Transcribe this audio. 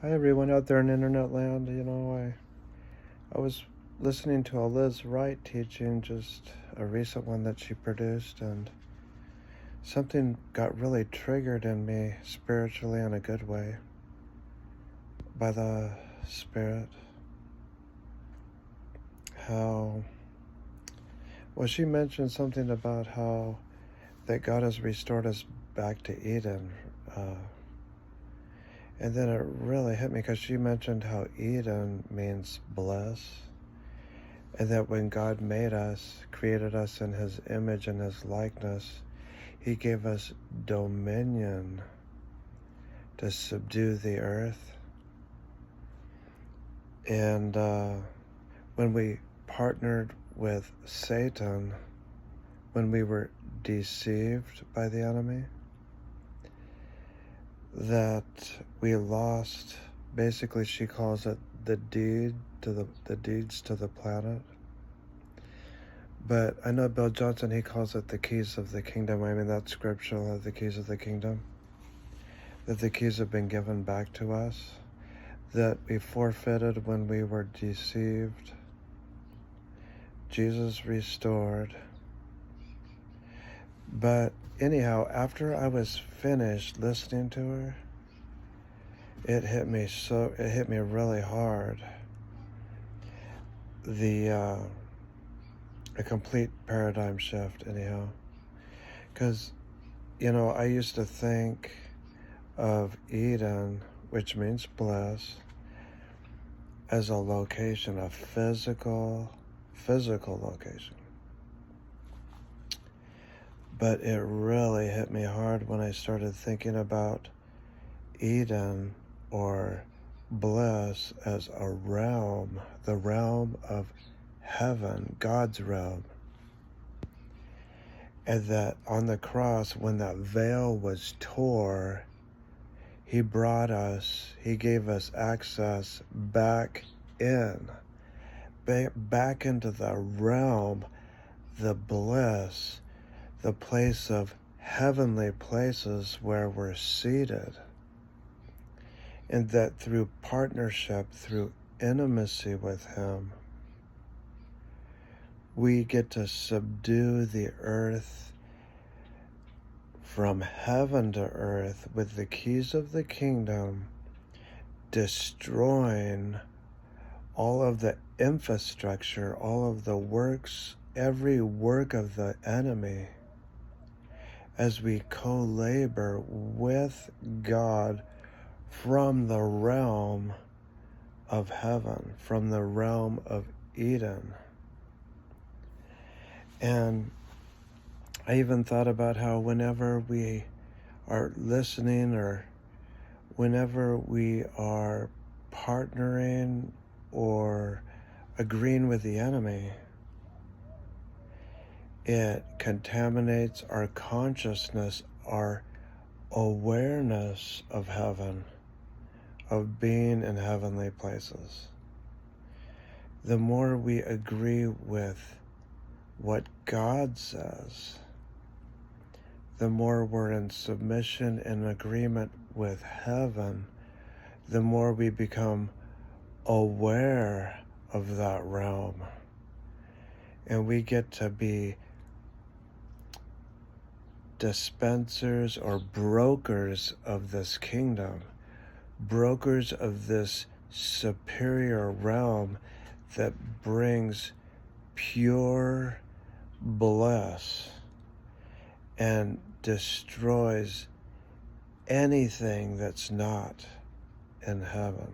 Hi everyone out there in internet land. I was listening to a Liz Wright teaching, just a recent one that she produced, and something got really triggered in me spiritually in a good way by the Spirit. She mentioned something about how that God has restored us back to Eden. And then it really hit me because she mentioned how Eden means bliss. And that when God made us, created us in His image and His likeness, He gave us dominion to subdue the earth. And when we partnered with Satan, when we were deceived by the enemy, that we lost, basically she calls it the deeds to the planet. But I know Bill Johnson, he calls it the keys of the kingdom. I mean, that's scriptural, the keys of the kingdom. That the keys have been given back to us. That we forfeited when we were deceived. Jesus restored. But anyhow, after I was finished listening to her, it hit me really hard. A complete paradigm shift, anyhow. Because, I used to think of Eden, which means bliss, as a location, a physical location. But it really hit me hard when I started thinking about Eden or bliss as a realm, the realm of heaven, God's realm. And that on the cross, when that veil was tore, He gave us access back into the realm, the bliss, the place of heavenly places where we're seated. And that through partnership, through intimacy with Him, we get to subdue the earth from heaven to earth with the keys of the kingdom, destroying all of the infrastructure, all of the works, every work of the enemy, as we co-labor with God from the realm of heaven, from the realm of Eden. And I even thought about how whenever we are listening or whenever we are partnering or agreeing with the enemy, it contaminates our consciousness, our awareness of heaven, of being in heavenly places. The more we agree with what God says, the more we're in submission and agreement with heaven, the more we become aware of that realm. And we get to be dispensers or brokers of this kingdom, brokers of this superior realm that brings pure bliss and destroys anything that's not in heaven.